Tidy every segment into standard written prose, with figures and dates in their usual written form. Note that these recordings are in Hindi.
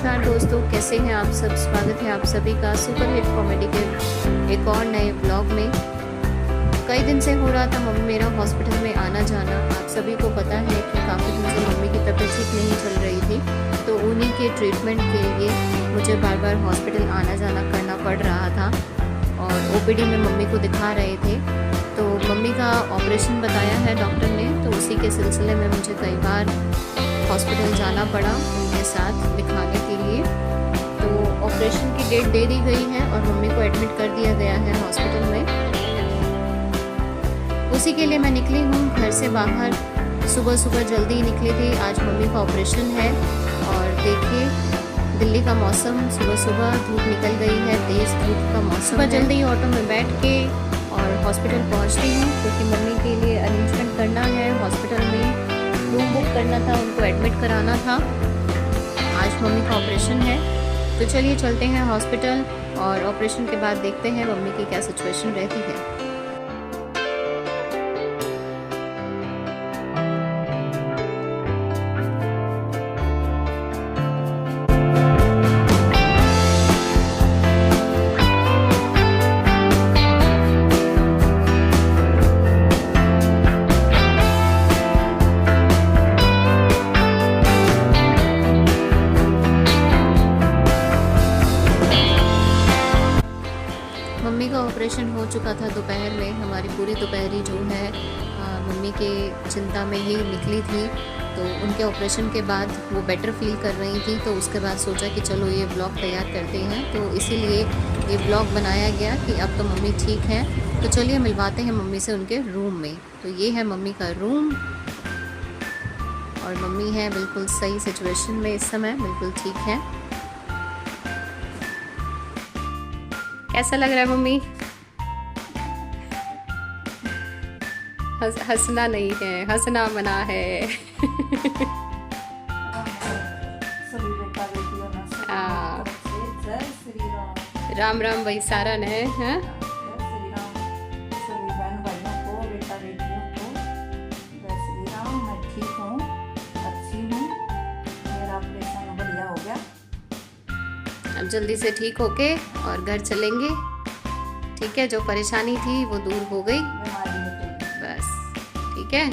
नमस्कार दोस्तों, कैसे हैं आप सब। स्वागत है आप सभी का सुपर हिट कॉमेडी के एक और नए ब्लॉग में। कई दिन से हो रहा था मेरा हॉस्पिटल में आना जाना। आप सभी को पता है कि काफ़ी दिन से मम्मी की तबीयत ठीक नहीं चल रही थी, तो उन्हीं के ट्रीटमेंट के लिए मुझे बार बार हॉस्पिटल आना जाना करना पड़ रहा था। और ओपीडी में मम्मी को दिखा रहे थे, तो मम्मी का ऑपरेशन बताया है डॉक्टर ने, तो उसी के सिलसिले में मुझे कई बार हॉस्पिटल जाना पड़ा उनके साथ दिखाने के लिए। तो ऑपरेशन की डेट दे दी गई है और मम्मी को एडमिट कर दिया गया है हॉस्पिटल में। उसी के लिए मैं निकली हूँ घर से बाहर। सुबह सुबह जल्दी ही निकली थी, आज मम्मी का ऑपरेशन है। और देखिए दिल्ली का मौसम, सुबह सुबह धूप निकल गई है, तेज़ धूप का मौसम है। जल्दी ही ऑटो में बैठ के और हॉस्पिटल पहुँचती हूँ, क्योंकि मम्मी के लिए अरेंजमेंट करना है। हॉस्पिटल में रूम बुक करना था, उनको एडमिट कराना था। आज मम्मी का ऑपरेशन है, तो चलिए चलते हैं हॉस्पिटल और ऑपरेशन के बाद देखते हैं मम्मी की क्या सिचुएशन रहती है। मम्मी का ऑपरेशन हो चुका था दोपहर में। हमारी पूरी दोपहरी जो है मम्मी के चिंता में ही निकली थी। तो उनके ऑपरेशन के बाद वो बेटर फील कर रही थी, तो उसके बाद सोचा कि चलो ये ब्लॉग तैयार करते हैं। तो इसीलिए ये ब्लॉग बनाया गया कि अब तो मम्मी ठीक हैं, तो चलिए मिलवाते हैं मम्मी से उनके रूम में। तो ये है मम्मी का रूम और मम्मी है बिल्कुल सही सिचुएशन में इस समय, बिल्कुल ठीक है। कैसा लग रहा है मम्मी? हंसना नहीं है, हंसना मना है। राम राम भाई सारन है, हैं? अब जल्दी से ठीक होके और घर चलेंगे। ठीक है, जो परेशानी थी वो दूर हो गई बस। ठीक है,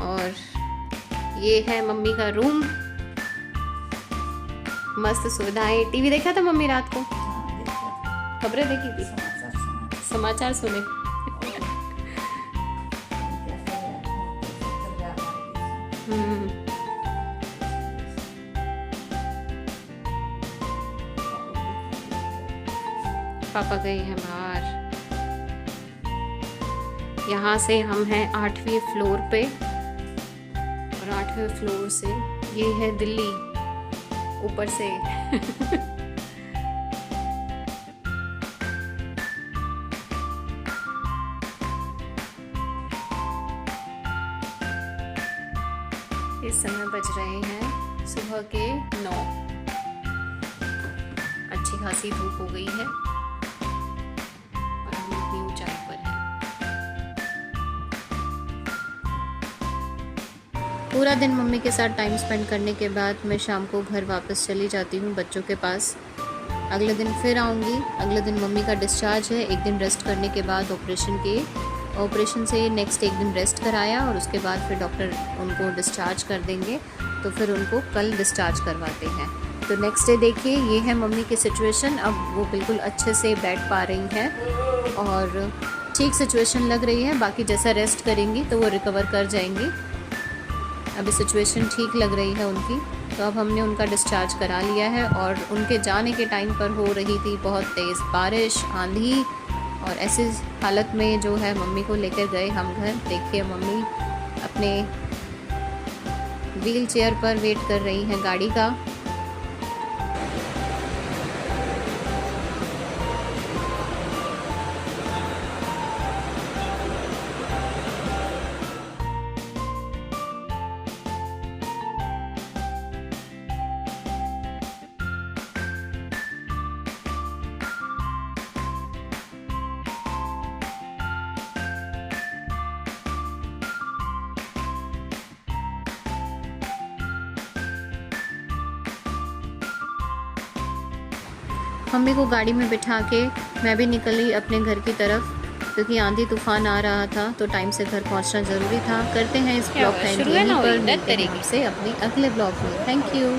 और ये है मम्मी का रूम। मस्त सुविधाएं। टीवी देखा था मम्मी रात को? खबरें देखी थी, समाचार सुने। पापा गए हैं बाहर। यहाँ से हम हैं 8वें फ्लोर पे, और 8वें फ्लोर से ये है दिल्ली ऊपर से। इस समय बज रहे हैं सुबह के 9। अच्छी खासी धूप हो गई है और हम अपनी ऊंचाई पर हैं। पूरा दिन मम्मी के साथ टाइम स्पेंड करने के बाद मैं शाम को घर वापस चली जाती हूँ बच्चों के पास। अगले दिन फिर आऊँगी। अगले दिन मम्मी का डिस्चार्ज है, एक दिन रेस्ट करने के बाद ऑपरेशन से नेक्स्ट एक दिन रेस्ट कराया, और उसके बाद फिर डॉक्टर उनको डिस्चार्ज कर देंगे। तो फिर उनको कल डिस्चार्ज करवाते हैं। तो नेक्स्ट डे देखिए ये है मम्मी की सिचुएशन। अब वो बिल्कुल अच्छे से बैठ पा रही हैं और ठीक सिचुएशन लग रही है। बाकी जैसा रेस्ट करेंगी तो वो रिकवर कर जाएंगी। अभी सिचुएशन ठीक लग रही है उनकी। तो अब हमने उनका डिस्चार्ज करा लिया है, और उनके जाने के टाइम पर हो रही थी बहुत तेज़ बारिश, आंधी, और ऐसी हालत में जो है मम्मी को लेकर गए हम घर। देखिए मम्मी अपने व्हील चेयर पर वेट कर रही हैं गाड़ी का। मम्मी को गाड़ी में बिठा के मैं भी निकली अपने घर की तरफ, क्योंकि आंधी तूफान आ रहा था तो टाइम से घर पहुंचना ज़रूरी था। करते हैं इस ब्लॉग का एंड यहीं पर, मिलते हैं आपसे अपने अगले ब्लॉग में। Thank you.